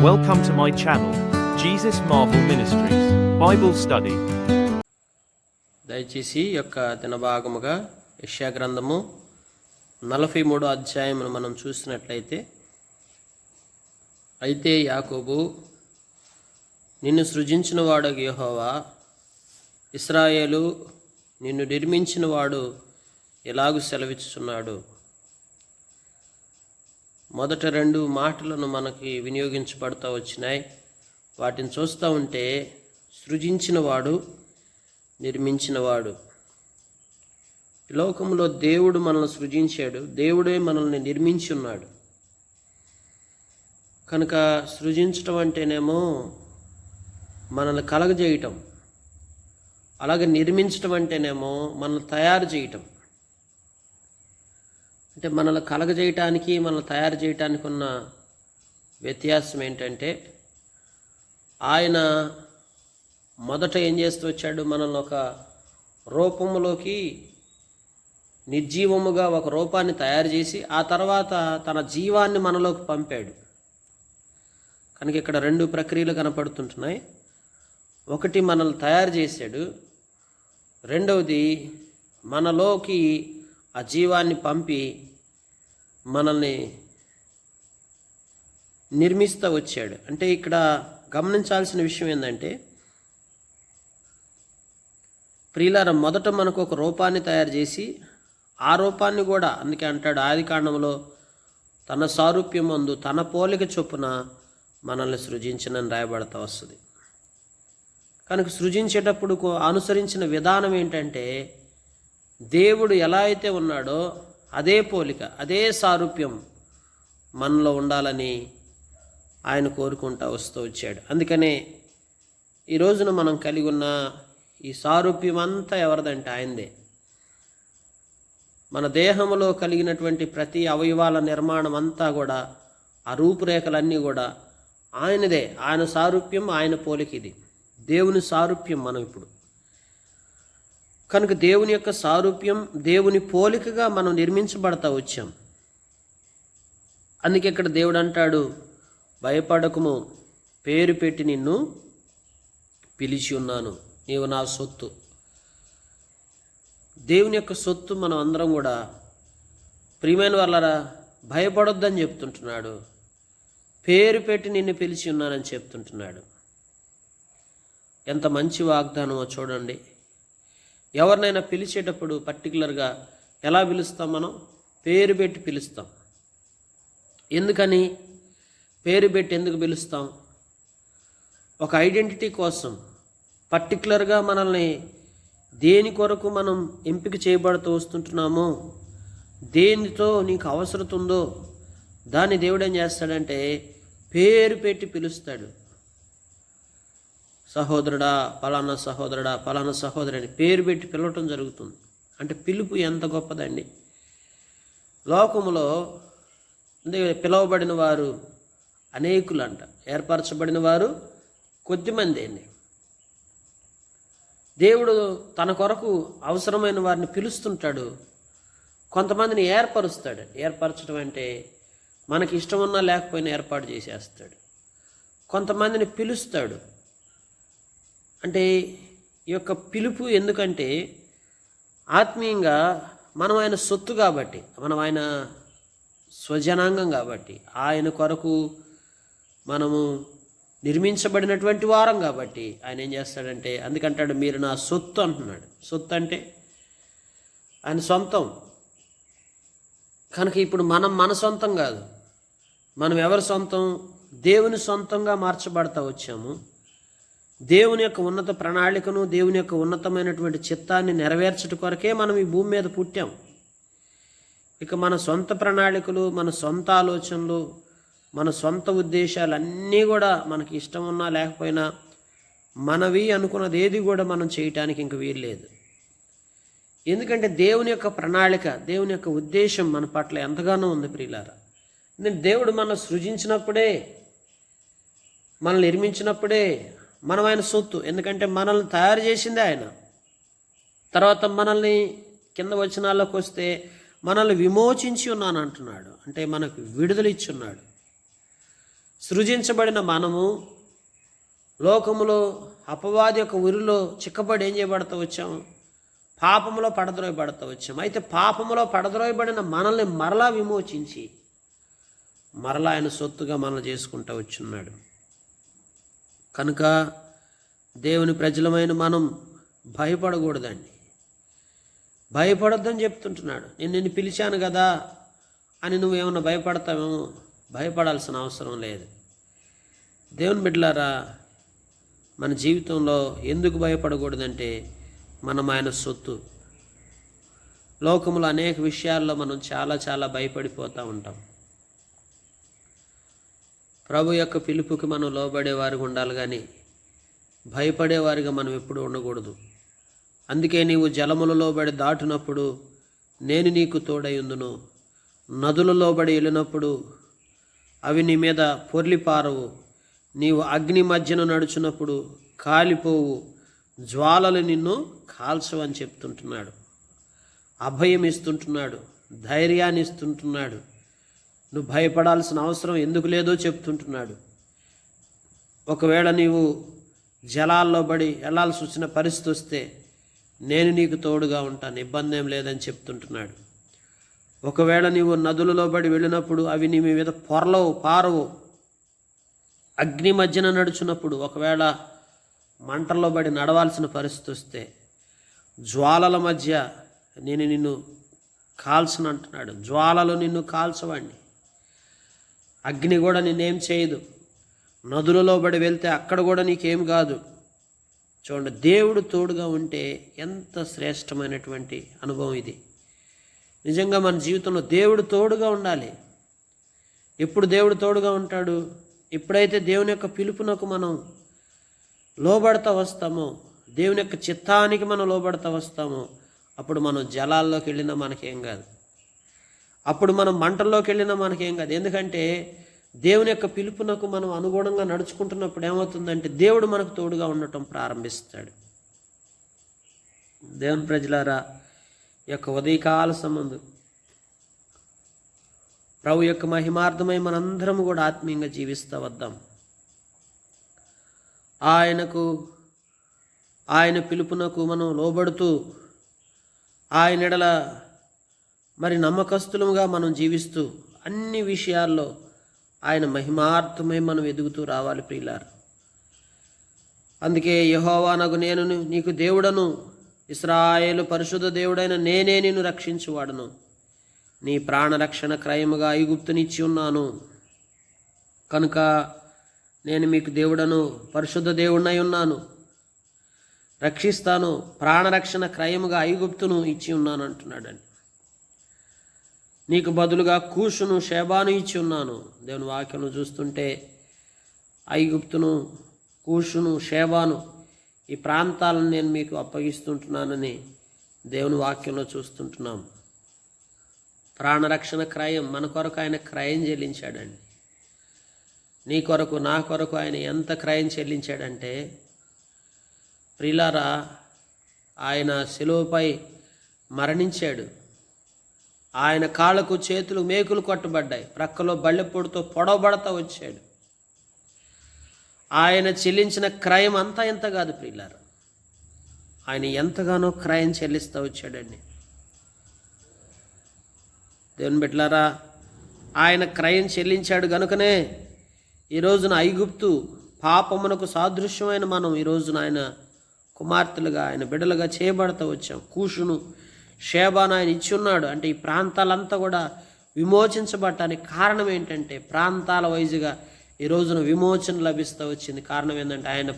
Welcome to my channel, Jesus Marvel Ministries, Bible Study. దయచేసి యొక్క దినభాగముగా యెషయా గ్రంథము 43వ అధ్యాయమును మనం చూసినట్లయితే, అయితే యాకోబు నిన్ను సృజించిన వాడు యెహోవా, ఇశ్రాయేలు నిన్ను నిర్మించిన వాడు ఎలాగూ సెలవిచ్చుచున్నాడు. మొదట రెండు మాటలను మనకి వినియోగించబడుతూ వచ్చినాయి. వాటిని చూస్తూ ఉంటే సృజించినవాడు, నిర్మించినవాడు. ఈ లోకంలో దేవుడు మనల్ని సృజించాడు, దేవుడే మనల్ని నిర్మించి ఉన్నాడు. కనుక సృజించటం అంటేనేమో మనల్ని కలగజేయటం, అలాగే నిర్మించటం అంటేనేమో మనల్ని తయారు చేయటం. అంటే మనల్ని కలగజేయటానికి, మనల్ని తయారు చేయటానికి ఉన్న వ్యత్యాసం ఏంటంటే, ఆయన మొదట ఏం చేస్తూ వచ్చాడు, మనల్ని ఒక రూపంలోకి, నిర్జీవముగా ఒక రూపాన్ని తయారు చేసి ఆ తర్వాత తన జీవాన్ని మనలోకి పంపాడు. కనుక ఇక్కడ రెండు ప్రక్రియలు కనపడుతుంటున్నాయి. ఒకటి మనల్ని తయారు చేశాడు, రెండవది మనలోకి ఆ జీవాన్ని పంపి మనల్ని నిర్మిస్తూ వచ్చాడు. అంటే ఇక్కడ గమనించాల్సిన విషయం ఏంటంటే, ప్రియులారా, మొదట మనకు ఒక రూపాన్ని తయారు చేసి ఆ రూపాన్ని కూడా, అందుకే అంటాడు ఆదికాండంలో, తన సారూప్యమందు తన పోలిక చొప్పున మనల్ని సృజించినని రాయబడతా వస్తుంది. కనుక సృజించేటప్పుడు అనుసరించిన విధానం ఏంటంటే, దేవుడు ఎలా అయితే ఉన్నాడో అదే పోలిక, అదే సారూప్యం మనలో ఉండాలని ఆయన కోరుకుంటూ వస్తూ వచ్చాడు. అందుకనే ఈ రోజున మనం కలిగి ఉన్న ఈ సారూప్యం అంతా ఎవరిదంటే ఆయనదే. మన దేహంలో కలిగినటువంటి ప్రతి అవయవాల నిర్మాణం అంతా కూడా, ఆ రూపురేఖలన్నీ కూడా ఆయనదే. ఆయన సారూప్యం, ఆయన పోలిక. ఇది దేవుని సారూప్యం మనం ఇప్పుడు. కనుక దేవుని యొక్క సారూప్యం, దేవుని పోలికగా మనం నిర్మించబడతా వచ్చాం. అందుకే ఇక్కడ దేవుడు అంటాడు, భయపడకుము, పేరు పెట్టి నిన్ను పిలిచి ఉన్నాను, నీవు నా సొత్తు. దేవుని యొక్క సొత్తు మనం అందరం కూడా. ప్రియమైన వాళ్ళరా, భయపడొద్దని చెప్తుంటున్నాడు, పేరు పెట్టి నిన్ను పిలిచి ఉన్నానని చెప్తుంటున్నాడు. ఎంత మంచి వాగ్దానమో చూడండి. ఎవరినైనా పిలిచేటప్పుడు పర్టికులర్గా ఎలా పిలుస్తాం? మనం పేరు పెట్టి పిలుస్తాం. ఎందుకని పేరు పెట్టి ఎందుకు పిలుస్తాం? ఒక ఐడెంటిటీ కోసం. పర్టికులర్గా మనల్ని దేని కొరకు మనం ఎంపిక చేయబడుతూ వస్తుంటున్నామో, దేనితో నీకు అవసరం ఉందో దాన్ని దేవుడు ఏం చేస్తాడంటే పేరు పెట్టి పిలుస్తాడు. సహోదరుడా, పలానా సహోదరుడా, పలానా సహోదరుని పేరు పెట్టి పిలవటం జరుగుతుంది. అంటే పిలుపు ఎంత గొప్పదండి. లోకములో పిలువబడిన వారు అనేకులంట, ఏర్పరచబడిన వారు కొద్దిమంది అండి. దేవుడు తన కొరకు అవసరమైన వారిని పిలుస్తుంటాడు, కొంతమందిని ఏర్పరుస్తాడు. ఏర్పరచడం అంటే మనకి ఇష్టం ఉన్నా లేకపోయినా ఏర్పాటు చేసేస్తాడు. కొంతమందిని పిలుస్తాడు. అంటే ఈ యొక్క పిలుపు ఎందుకంటే, ఆత్మీయంగా మనం ఆయన సొత్తు కాబట్టి, మనం ఆయన స్వజనాంగం కాబట్టి, ఆయన కొరకు మనము నిర్మించబడినటువంటి వారం కాబట్టి ఆయన ఏం చేస్తాడంటే, అందుకంటాడు మీరు నా సొత్తు అంటున్నాడు. సొత్తు అంటే ఆయన సొంతం. కనుక ఇప్పుడు మనం మన సొంతం కాదు, మనం ఎవరి సొంతం? దేవుని సొంతంగా మార్చబడతా వచ్చాము. దేవుని యొక్క ఉన్నత ప్రణాళికను, దేవుని యొక్క ఉన్నతమైనటువంటి చిత్తాన్ని నెరవేర్చడం కొరకే మనం ఈ భూమి మీద పుట్టాం. ఇక మన సొంత ప్రణాళికలు, మన సొంత ఆలోచనలు, మన సొంత ఉద్దేశాలు అన్నీ కూడా మనకి ఇష్టం ఉన్నా లేకపోయినా మనవి అనుకున్నది ఏది కూడా మనం చేయటానికి ఇంక వీల్లేదు. ఎందుకంటే దేవుని యొక్క ప్రణాళిక, దేవుని యొక్క ఉద్దేశం మన పట్ల ఎంతగానో ఉంది ప్రియులారా. దేవుడు మనల్ని సృజించినప్పుడే, మనల్ని నిర్మించినప్పుడే మనం ఆయన సొత్తు. ఎందుకంటే మనల్ని తయారు చేసిందే ఆయన. తర్వాత మనల్ని కింద వచనాల్లోకి వస్తే మనల్ని విమోచించి ఉన్నాను అంటున్నాడు. అంటే మనకు విడుదల ఇచ్చి ఉన్నాడు. సృజించబడిన మనము లోకములో అపవాది యొక్క ఉరిలో చిక్కబడి ఏం చేయబడతా వచ్చాము? పాపములో పడద్రోయబడతా వచ్చాము. అయితే పాపములో పడద్రోయబడిన మనల్ని మరలా విమోచించి మరలా ఆయన సొత్తుగా మనల్ని చేసుకుంటూ వచ్చున్నాడు. కనుక దేవుని ప్రజలమైన మనం భయపడకూడదండి. భయపడొద్దని చెప్తుంటున్నాడు. నేను నిన్ను పిలిచాను కదా అని నువ్వేమన్నా భయపడతావేమో? భయపడాల్సిన అవసరం లేదు. దేవుని బిడ్డలారా, మన జీవితంలో ఎందుకు భయపడకూడదంటే మనం ఆయన సొత్తు. లోకంలో అనేక విషయాల్లో మనం చాలా భయపడిపోతూ ఉంటాం. ప్రభు యొక్క పిలుపుకి మనం లోబడేవారిగా ఉండాలి, కానీ భయపడేవారిగా మనం ఎప్పుడూ ఉండకూడదు. అందుకే నీవు జలములలో బడి దాటునప్పుడు నేను నీకు తోడయుందును, నదులలో బడి వెళ్ళినప్పుడు అవి నీ మీద పొర్లిపారవు, నీవు అగ్ని మధ్యన నడుచున్నప్పుడు కాలిపోవు, జ్వాలలు నిన్ను కాల్చవని చెప్తుంటున్నాడు. అభయం ఇస్తుంటున్నాడు, ధైర్యాన్ని ఇస్తుంటున్నాడు. నువ్వు భయపడాల్సిన అవసరం ఎందుకు లేదో చెప్తుంటున్నాడు. ఒకవేళ నీవు జలాల్లో పడి వెళ్ళాల్సి వచ్చిన పరిస్థితి వస్తే నేను నీకు తోడుగా ఉంటాను, ఇబ్బంది ఏం లేదని చెప్తుంటున్నాడు. ఒకవేళ నీవు నదులలో పడి వెళ్ళినప్పుడు అవి నీ మీద పొరలవు, పారవు. అగ్ని మధ్యన నడుచున్నప్పుడు ఒకవేళ మంటల్లో పడి నడవాల్సిన పరిస్థితి వస్తే జ్వాలల మధ్య నేను నిన్ను కాల్చను అంటున్నాడు. జ్వాలలు నిన్ను కాల్చవండి, అగ్ని కూడా నిన్నేం చేయదు. నదులలో పడి వెళ్తే అక్కడ కూడా నీకేం కాదు. చూడండి, దేవుడు తోడుగా ఉంటే ఎంత శ్రేష్టమైనటువంటి అనుభవం ఇది. నిజంగా మన జీవితంలో దేవుడు తోడుగా ఉండాలి. ఎప్పుడు దేవుడు తోడుగా ఉంటాడు? ఎప్పుడైతే దేవుని యొక్క పిలుపునకు మనం లోబడతా వస్తామో, దేవుని యొక్క చిత్తానికి మనం లోబడతా వస్తామో, అప్పుడు మనం జలాల్లోకి వెళ్ళినా మనకేం కాదు, అప్పుడు మనం మంటల్లోకి వెళ్ళినా మనకేం కాదు. ఎందుకంటే దేవుని యొక్క పిలుపునకు మనం అనుగుణంగా నడుచుకుంటున్నప్పుడు ఏమవుతుందంటే దేవుడు మనకు తోడుగా ఉండటం ప్రారంభిస్తాడు. దేవుని ప్రజలారా, ఈ యొక్క ఉదయకాల సంబంధు ప్రభు యొక్క మహిమార్థమై మనందరం కూడా ఆత్మీయంగా జీవిస్తూ వద్దాం. ఆయన పిలుపునకు మనం లోబడుతూ ఆయన ఎడల మరి నమ్మకస్తులుగా మనం జీవిస్తూ అన్ని విషయాల్లో ఆయన మహిమార్థమై మనం ఎదుగుతూ రావాలి ప్రియులారా. అందుకే యెహోవానగు నేను నీకు దేవుడను, ఇశ్రాయేలు పరిశుద్ధ దేవుడైన నేనే నిన్ను రక్షించువాడను, నీ ప్రాణరక్షణ క్రయముగా ఐగుప్తునిచ్చి ఉన్నాను. కనుక నేను మీకు దేవుడను, పరిశుద్ధ దేవుడినై ఉన్నాను, రక్షిస్తాను, ప్రాణరక్షణ క్రయముగా ఐగుప్తును ఇచ్చి ఉన్నాను అంటున్నాడండి. నీకు బదులుగా కూషును, షేబాను ఇచ్చి ఉన్నాను. దేవుని వాక్యం చూస్తుంటే ఐగుప్తును, కూషును, షేబాను ఈ ప్రాంతాలను నేను మీకు అప్పగిస్తుంటున్నానని దేవుని వాక్యంలో చూస్తుంటున్నాం. ప్రాణరక్షణ క్రయం మన కొరకు ఆయన క్రయం చెల్లించాడండి. నీ కొరకు, నా కొరకు ఆయన ఎంత క్రయం చెల్లించాడంటే ప్రియులారా, ఆయన శిలువపై మరణించాడు. ఆయన కాళ్ళకు చేతులు మేకులు కొట్టబడ్డాయి, ప్రక్కలో బళ్ళెపొడితో పొడవబడతా వచ్చాడు. ఆయన చెల్లించిన క్రయం అంతా ఎంత కాదు ప్రియులారా, ఆయన ఎంతగానో క్రయం చెల్లిస్తూ వచ్చాడండి. దేవుని బిడ్డలారా, ఆయన క్రయం చెల్లించాడు కనుకనే ఈ రోజున ఐగుప్తు పాపమునకు సాదృశ్యమైన మనం ఈ రోజున ఆయన కుమార్తెలుగా, ఆయన బిడ్డలుగా చేయబడతా వచ్చాం. కూషును, షేబాను ఆయన ఇచ్చి ఉన్నాడు. అంటే ఈ ప్రాంతాలంతా కూడా విమోచించబడటానికి కారణం ఏంటంటే ప్రాంతాల వైజుగా ఈ రోజున విమోచన లభిస్తూ వచ్చింది. కారణం ఏంటంటే ఆయన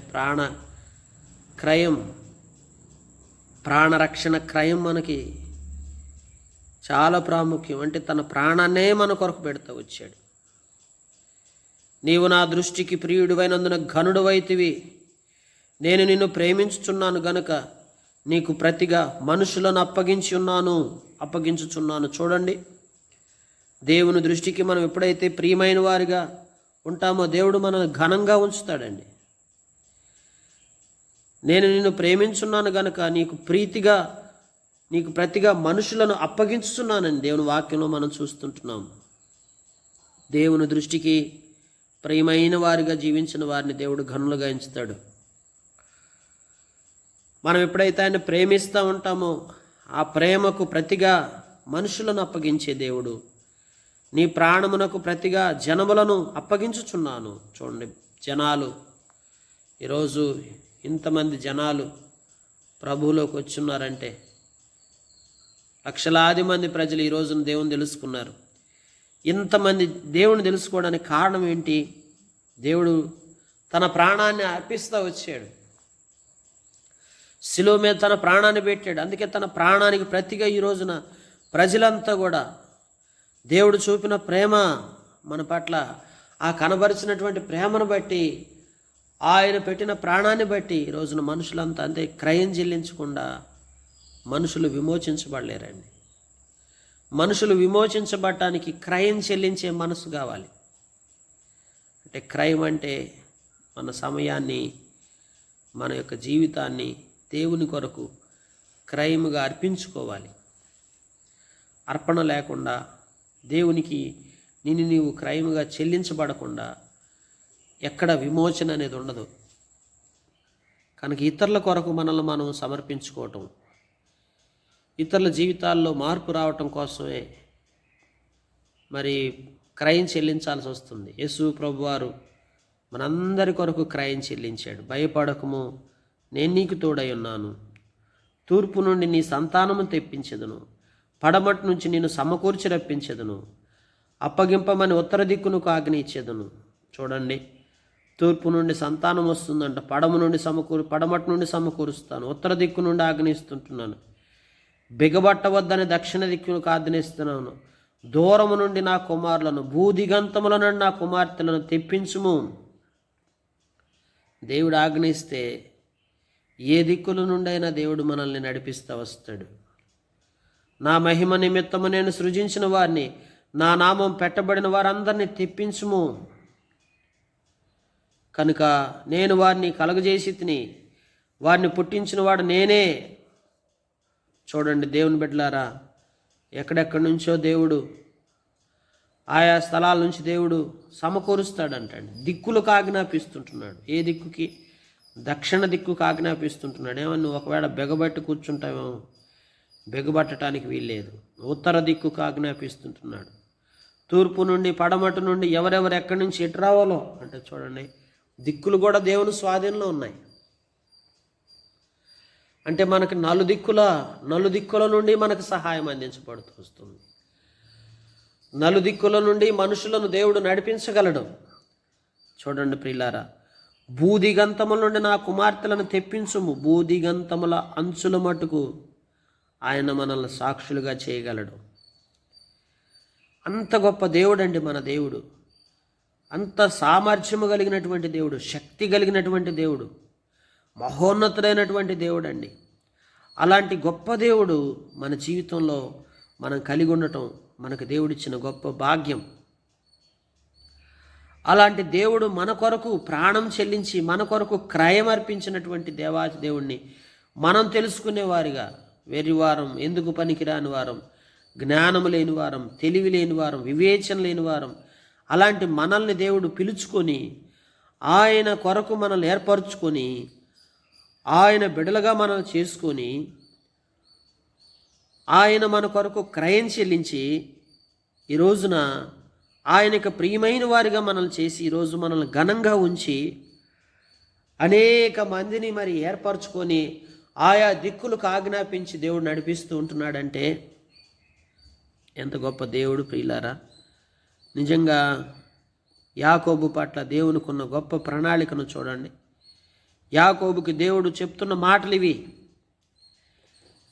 ప్రాణరక్షణ క్రయం మనకి చాలా ప్రాముఖ్యం. అంటే తన ప్రాణాన్నే మన కొరకు పెడతా వచ్చాడు. నీవు నా దృష్టికి ప్రియుడివైనందున ఘనుడువైతివి, నేను నిన్ను ప్రేమించుచున్నాను గనుక నీకు ప్రతిగా మనుషులను అప్పగించుచున్నాను. చూడండి, దేవుని దృష్టికి మనం ఎప్పుడైతే ప్రియమైన వారిగా ఉంటామో దేవుడు మనల్ని ఘనంగా ఉంచుతాడండి. నేను నిన్ను ప్రేమించున్నాను గనుక నీకు ప్రతిగా మనుషులను అప్పగించుచున్నానని దేవుని వాక్యంలో మనం చూస్తుంటున్నాం. దేవుని దృష్టికి ప్రియమైన వారిగా జీవించిన వారిని దేవుడు ఘనులుగా ఎంచుతాడు. మనం ఎప్పుడైతే ఆయన ప్రేమిస్తూ ఉంటామో ఆ ప్రేమకు ప్రతిగా మనుషులను అప్పగించే దేవుడు. నీ ప్రాణమునకు ప్రతిగా జనములను అప్పగించుచున్నాను. చూడండి, జనాలు ఈరోజు ఇంతమంది జనాలు ప్రభువులోకి వచ్చున్నారంటే, లక్షలాది మంది ప్రజలు ఈ రోజున దేవుని తెలుసుకున్నారు. ఇంతమంది దేవుని తెలుసుకోవడానికి కారణం ఏంటి? దేవుడు తన ప్రాణాన్ని అర్పిస్తూ వచ్చాడు, శిలువ మీద తన ప్రాణాన్ని పెట్టాడు. అందుకే తన ప్రాణానికి ప్రతిగా ఈ రోజున ప్రజలంతా కూడా దేవుడు చూపిన ప్రేమ మన పట్ల, ఆ కనబరిచినటువంటి ప్రేమను బట్టి, ఆయన పెట్టిన ప్రాణాన్ని బట్టి ఈ రోజున మనుషులంతా అంతే క్రయం చెల్లించకుండా మనుషులు విమోచించబడలేరండి. మనుషులు విమోచించబడటానికి క్రయం చెల్లించే మనసు కావాలి. అంటే క్రయం అంటే మన సమయాన్ని, మన యొక్క జీవితాన్ని దేవుని కొరకు క్రయముగా అర్పించుకోవాలి. అర్పణ లేకుండా, దేవునికి నీవు క్రయముగా చెల్లించబడకుండా ఎక్కడ విమోచన అనేది ఉండదు. కనుక ఇతరుల కొరకు మనల్ని మనం సమర్పించుకోవటం, ఇతరుల జీవితాల్లో మార్పు రావటం కోసమే మరి క్రయం చెల్లించాల్సి వస్తుంది. యేసు ప్రభువారు మనందరి కొరకు క్రయం చెల్లించాడు. భయపడకము, నేను నీకు తోడై ఉన్నాను. తూర్పు నుండి నీ సంతానము తెప్పించెదను, పడమటి నుంచి నేను సమకూర్చి రప్పించెదను, అప్పగింపమని ఉత్తర దిక్కునకు ఆజ్ఞ ఇచ్చేదను. చూడండి, తూర్పు నుండి సంతానం వస్తుందంట, పడమటి నుండి సమకూరుస్తాను, ఉత్తర దిక్కు నుండి ఆజ్ఞయిస్తుంటున్నాను, బిగబట్టవద్దని దక్షిణ దిక్కునకు ఆజ్ఞయిస్తున్నాను, దూరము నుండి నా కుమారులను, భూదిగంతముల నుండి నా కుమార్తెలను తెప్పించుము. దేవుడు ఆజ్ఞయిస్తే ఏ దిక్కుల నుండైనా దేవుడు మనల్ని నడిపిస్తూ వస్తాడు. నా మహిమ నిమిత్తము నేను సృజించిన వారిని, నా నామం పెట్టబడిన వారందరినీ తెప్పించుము. కనుక నేను వారిని కలుగజేసి తిని, వారిని పుట్టించిన వాడు నేనే. చూడండి దేవుని బిడ్డలారా, ఎక్కడెక్కడి నుంచో దేవుడు, ఆయా స్థలాల నుంచి దేవుడు సమకూరుస్తాడంటండి. దిక్కులకు ఆజ్ఞాపిస్తుంటున్నాడు. ఏ దిక్కుకి? దక్షిణ దిక్కుకు ఆజ్ఞాపిస్తుంటున్నాడు. ఏమన్నా నువ్వు ఒకవేళ బెగబట్టి కూర్చుంటావేమో, బెగబట్టడానికి వీల్లేదు. ఉత్తర దిక్కుకు ఆజ్ఞాపిస్తుంటున్నాడు. తూర్పు నుండి, పడమటి నుండి ఎవరెవరు ఎక్కడి నుంచి ఎటు రావాలో అంటే చూడండి, దిక్కులు కూడా దేవుని స్వాధీనంలో ఉన్నాయి. అంటే మనకి నలుదిక్కుల నుండి మనకు సహాయం అందించబడుతూ వస్తుంది. నలుదిక్కుల నుండి మనుషులను దేవుడు నడిపించగలడు. చూడండి ప్రియులారా, భూదిగంతముల నుండి నా కుమార్తెలను తెప్పించుము. భూదిగంతముల అంచుల మటుకు ఆయన మనల్ని సాక్షులుగా చేయగలడు. అంత గొప్ప దేవుడు అండి మన దేవుడు. అంత సామర్థ్యము కలిగినటువంటి దేవుడు, శక్తి కలిగినటువంటి దేవుడు, మహోన్నతుడైనటువంటి దేవుడు అండి. అలాంటి గొప్ప దేవుడు మన జీవితంలో మనం కలిగి ఉండటం మనకు దేవుడిచ్చిన గొప్ప భాగ్యం. అలాంటి దేవుడు మన కొరకు ప్రాణం చెల్లించి మన కొరకు క్రయం అర్పించినటువంటి దేవాది దేవుణ్ణి మనం తెలుసుకునేవారిగా, వెర్రివారం, ఎందుకు పనికిరాని వారం, జ్ఞానము లేని వారం, తెలివి లేని వారం, వివేచన లేని వారం, అలాంటి మనల్ని దేవుడు పిలుచుకొని ఆయన కొరకు మనల్ని ఏర్పరచుకొని ఆయన బిడలుగా మనం చేసుకొని ఆయన మన కొరకు క్రయం చెల్లించి ఈ రోజున ఆయనకు ప్రియమైన వారిగా మనల్ని చేసి ఈరోజు మనల్ని ఘనంగా ఉంచి అనేక మందిని మరి ఏర్పరచుకొని ఆయా దిక్కులకు ఆజ్ఞాపించి దేవుడు నడిపిస్తూ ఉంటున్నాడంటే ఎంత గొప్ప దేవుడు ప్రియులారా. నిజంగా యాకోబు పట్ల దేవునికున్న గొప్ప ప్రణాళికను చూడండి. యాకోబుకి దేవుడు చెప్తున్న మాటలు ఇవి.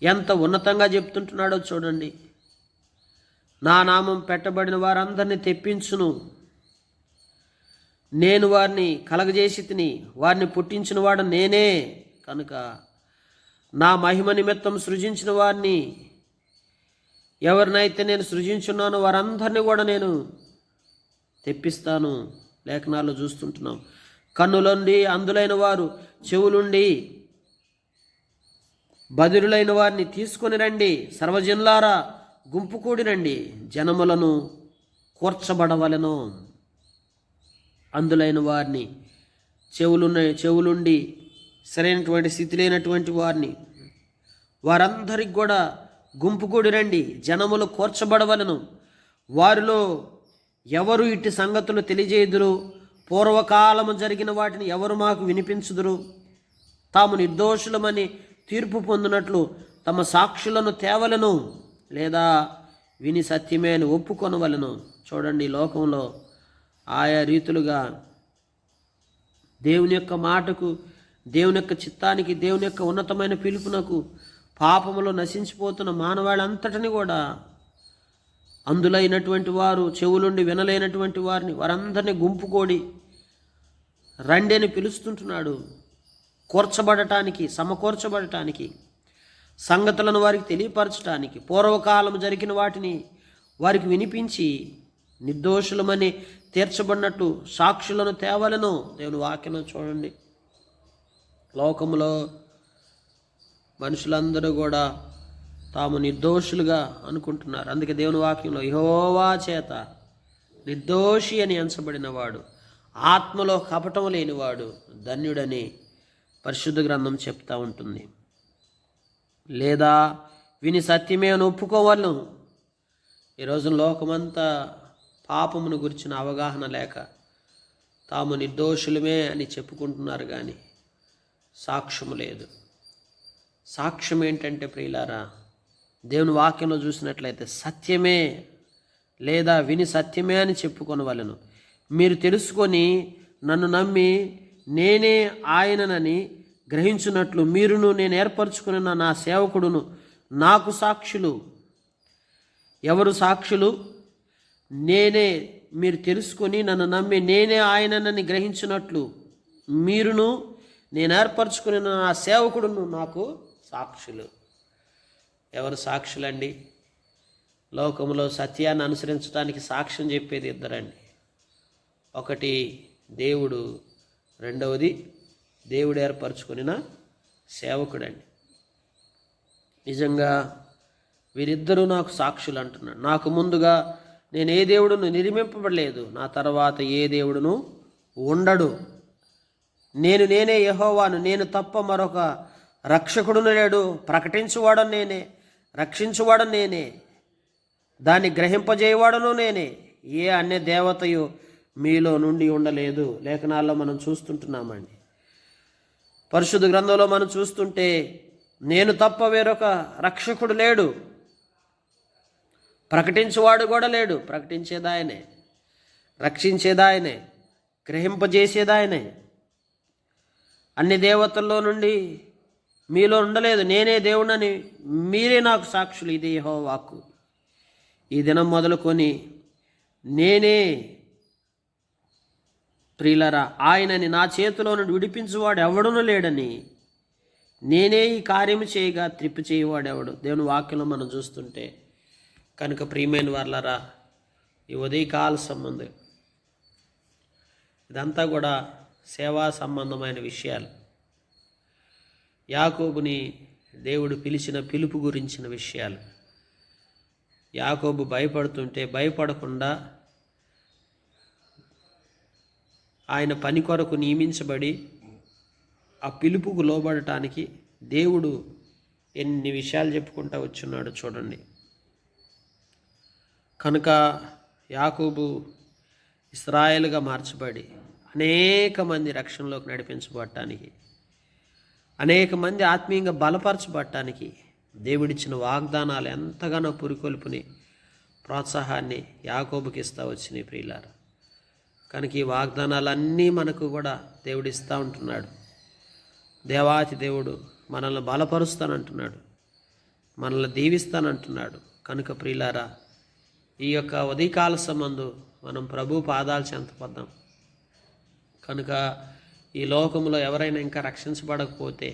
ఎంత ఉన్నతంగా చెప్తుంటున్నాడో చూడండి. నా నామం పెట్టబడిన వారందరినీ తెప్పించును, నేను వారిని కలగజేసి తిని, వారిని పుట్టించిన వాడు నేనే. కనుక నా మహిమ నిమిత్తం సృజించిన వారిని, ఎవరినైతే నేను సృజించున్నానో వారందరినీ కూడా నేను తెప్పిస్తాను. లేఖనాల్లో చూస్తుంటున్నాం, కన్నులుండి అందులైన వారు, చెవులుండి బదిరులైన వారిని తీసుకొని రండి, సర్వజనులారా గుంపు కూడి రండి, జనములను కూర్చబడవలెను. అందులైన వారిని, చెవులుండి సరైనటువంటి స్థితి లేనటువంటి వారిని, వారందరికి కూడా గుంపు కూడి రండి, జనములు కూర్చబడవలను. వారిలో ఎవరు ఇట్టి సంగతులు తెలియజేయుదురు? పూర్వకాలము జరిగిన వాటిని ఎవరు మాకు వినిపించుదురు? తాము నిర్దోషులమని తీర్పు పొందినట్లు తమ సాక్షులను తేవలను, లేదా విని సత్యమే అని ఒప్పుకొనవలను. చూడండి, లోకంలో ఆయా రీతులుగా దేవుని యొక్క మాటకు, దేవుని యొక్క చిత్తానికి, దేవుని యొక్క ఉన్నతమైన పిలుపునకు పాపములో నశించిపోతున్న మానవాళ్ళంతటిని కూడా అందులైనటువంటి వారు, చెవులుండి వినలేనటువంటి వారిని, వారందరినీ గుంపుకోడి రండి అని పిలుస్తుంటున్నాడు. కూర్చబడటానికి, సమకూర్చబడటానికి, సంగతులను వారికి తెలియపరచటానికి, పూర్వకాలం జరిగిన వాటిని వారికి వినిపించి నిర్దోషులమని తీర్చబడినట్టు సాక్షులను తేవలను. దేవుని వాక్యం చూడండి, లోకములో మనుషులందరూ కూడా తాము నిర్దోషులుగా అనుకుంటున్నారు. అందుకే దేవుని వాక్యంలో యెహోవా చేత నిర్దోషి అని ఎంచబడిన వాడు, ఆత్మలో కపటం లేనివాడు ధన్యుడని పరిశుద్ధ గ్రంథం చెప్తా ఉంటుంది. లేదా విని సత్యమే అని ఒప్పుకోవాలను. ఈరోజు లోకమంతా పాపమును గురించిన అవగాహన లేక తాము నిర్దోషులమే అని చెప్పుకుంటున్నారు, కానీ సాక్ష్యము లేదు. సాక్ష్యం ఏంటంటే ప్రియులారా, దేవుని వాక్యంలో చూసినట్లయితే సత్యమే లేదా విని సత్యమే అని చెప్పుకొనవలెను. మీరు తెలుసుకొని నన్ను నమ్మి నేనే ఆయననని గ్రహించున్నట్లు మీరును నేను ఏర్పరచుకున్న నా సేవకుడును నాకు సాక్షులు. ఎవరు సాక్షులు? నేనే. మీరు తెలుసుకొని నన్ను నమ్మి నేనే ఆయననని గ్రహించినట్లు మీరును నేను ఏర్పరచుకున్న నా సేవకుడును నాకు సాక్షులు. ఎవరు సాక్షులండి? లోకంలో సత్యాన్ని అనుసరించడానికి సాక్ష్యం చెప్పేది ఇద్దరండి. ఒకటి దేవుడు, రెండవది దేవుడు ఏర్పరచుకున్న సేవకుడండి. నిజంగా వీరిద్దరూ నాకు సాక్షులు అంటున్నాడు. నాకు ముందుగా నేను ఏ దేవుడును నిర్మింపబడలేదు, నా తర్వాత ఏ దేవుడును ఉండడు. నేనే యెహోవాను, నేను తప్ప మరొక రక్షకుడును లేడు. ప్రకటించువాడను నేనే, రక్షించువాడను నేనే, దాన్ని గ్రహింపజేయవాడను నేనే. ఏ అన్య దేవతయు మీలో నుండి ఉండలేదు. లేఖనాల్లో మనం చూస్తుంటున్నామండి. పరిశుద్ధ గ్రంథంలో మనం చూస్తుంటే నేను తప్ప వేరొక రక్షకుడు లేడు, ప్రకటించువాడు కూడా లేడు. ప్రకటించేదాయనే, రక్షించేదాయనే, గ్రహింపజేసేదాయనే. అన్ని దేవతల్లో నుండి మీలో ఉండలేదు, నేనే దేవుడని మీరే నాకు సాక్షులు. ఇది యెహోవా వాక్కు. ఈ దినం మొదలుకొని నేనే ప్రియులరా ఆయనని నా చేతిలో నుండి విడిపించువాడు ఎవడునూ లేడని, నేనే ఈ కార్యము చేయగా త్రిప్పి చేయవాడు ఎవడు. దేవుని వాక్యంలో మనం చూస్తుంటే కనుక ప్రియమైన వారలారా, ఈ ఉదయకాల సంబంధం ఇదంతా కూడా సేవా సంబంధమైన విషయాలు. యాకోబుని దేవుడు పిలిచిన పిలుపు గురించిన విషయాలు. యాకోబు భయపడుతుంటే భయపడకుండా ఆయన పని కొరకు నియమించబడి ఆ పిలుపుకు లోబడటానికి దేవుడు ఎన్ని విషయాలు చెప్పుకుంటూ వచ్చున్నాడు చూడండి. కనుక యాకోబు ఇశ్రాయేలుగా మార్చబడి అనేక మంది రక్షణలోకి నడిపించబడటానికి, అనేక మంది ఆత్మీయంగా బలపరచబడటానికి దేవుడిచ్చిన వాగ్దానాలు ఎంతగానో పురికొల్పుని ప్రోత్సాహాన్ని యాకోబుకి ఇస్తూ వచ్చినాయి ప్రియులారా. కనుక ఈ వాగ్దానాలన్నీ మనకు కూడా దేవుడు ఇస్తూ ఉంటున్నాడు. దేవాతి దేవుడు మనల్ని బలపరుస్తానంటున్నాడు, మనల్ని దీవిస్తానంటున్నాడు. కనుక ప్రియులారా, ఈ యొక్క ఉదయకాల సంబంధు మనం ప్రభు పాదాలు చెంతపద్దాం. కనుక ఈ లోకంలో ఎవరైనా ఇంకా రక్షించబడకపోతే,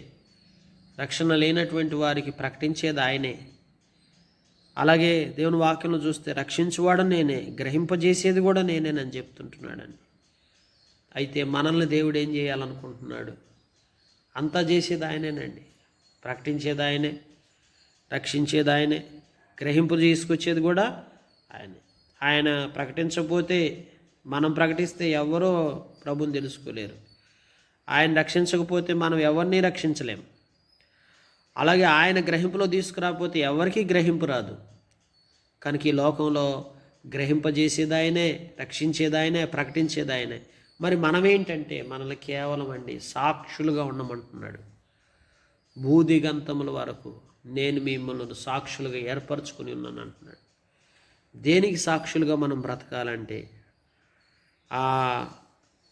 రక్షణ లేనటువంటి వారికి ప్రకటించేది ఆయనే. అలాగే దేవుని వాక్యంలో చూస్తే రక్షించువాడు నేనే, గ్రహింపజేసేది కూడా నేనేనని చెప్తుంటున్నాడండి. అయితే మనల్ని దేవుడు ఏం చేయాలనుకుంటున్నాడు? అంతా చేసేది ఆయనేనండి. ప్రకటించేది ఆయనే, రక్షించేది ఆయనే, గ్రహింపు తీసుకొచ్చేది కూడా ఆయనే. ఆయన ప్రకటించకపోతే మనం ప్రకటిస్తే ఎవరో ప్రభుని తెలుసుకోలేరు. ఆయన రక్షించకపోతే మనం ఎవరిని రక్షించలేం. అలాగే ఆయన గ్రహింపులో తీసుకురాకపోతే ఎవరికీ గ్రహింపు రాదు. కనుక ఈ లోకంలో గ్రహింపజేసేది ఆయనే, రక్షించేది ఆయనే, ప్రకటించేది ఆయనే. మరి మనమేంటంటే మనల్ని కేవలం సాక్షులుగా ఉండమంటున్నాడు. భూదిగంతముల వరకు నేను మిమ్మల్ని సాక్షులుగా ఏర్పరచుకుని ఉన్నాను అంటున్నాడు. దేనికి సాక్షులుగా మనం బ్రతకాలంటే ఆ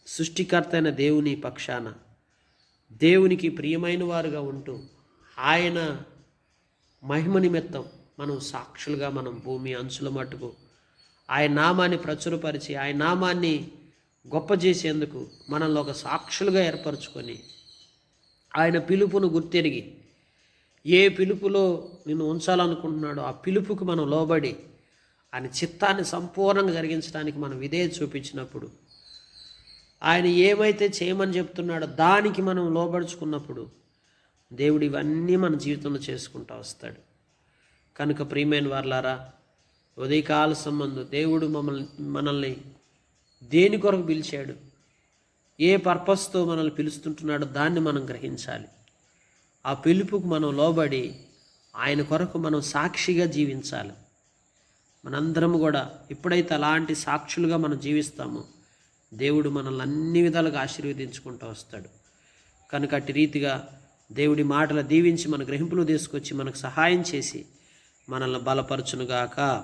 సృష్టికర్త అయిన దేవుని పక్షాన దేవునికి ప్రియమైన వారుగా ఉంటూ ఆయన మహిమ నిమిత్తం మనం సాక్షులుగా మనం భూమి అంచుల మట్టుకు ఆయన నామాన్ని ప్రచురపరిచి ఆయన నామాన్ని గొప్ప చేసేందుకు మనల్ని ఒక సాక్షులుగా ఏర్పరచుకొని ఆయన పిలుపును గుర్తెరిగి ఏ పిలుపులో నిన్ను ఉంచాలనుకుంటున్నాడో ఆ పిలుపుకు మనం లోబడి ఆయన చిత్తాన్ని సంపూర్ణంగా జరిగించడానికి మనం విధేయత చూపించినప్పుడు ఆయన ఏమైతే చేయమని చెప్తున్నాడో దానికి మనం లోబడుచుకున్నప్పుడు దేవుడు ఇవన్నీ మన జీవితంలో చేసుకుంటూ వస్తాడు. కనుక ప్రియమైన వారలారా, ఉదయకాల సంబంధం దేవుడు మనల్ని దేని కొరకు పిలిచాడు, ఏ పర్పస్తో మనల్ని పిలుస్తుంటున్నాడో దాన్ని మనం గ్రహించాలి. ఆ పిలుపుకు మనం లోబడి ఆయన కొరకు మనం సాక్షిగా జీవించాలి. మనందరం కూడా ఎప్పుడైతే అలాంటి సాక్షులుగా మనం జీవిస్తామో దేవుడు మనల్ని అన్ని విధాలుగా ఆశీర్వదించుకుంటూ వస్తాడు. కనుక అట్టి రీతిగా దేవుడి మాటలు దీవించి మన గ్రహింపులు తీసుకొచ్చి మనకు సహాయం చేసి మనల్ని బలపరచునుగాక.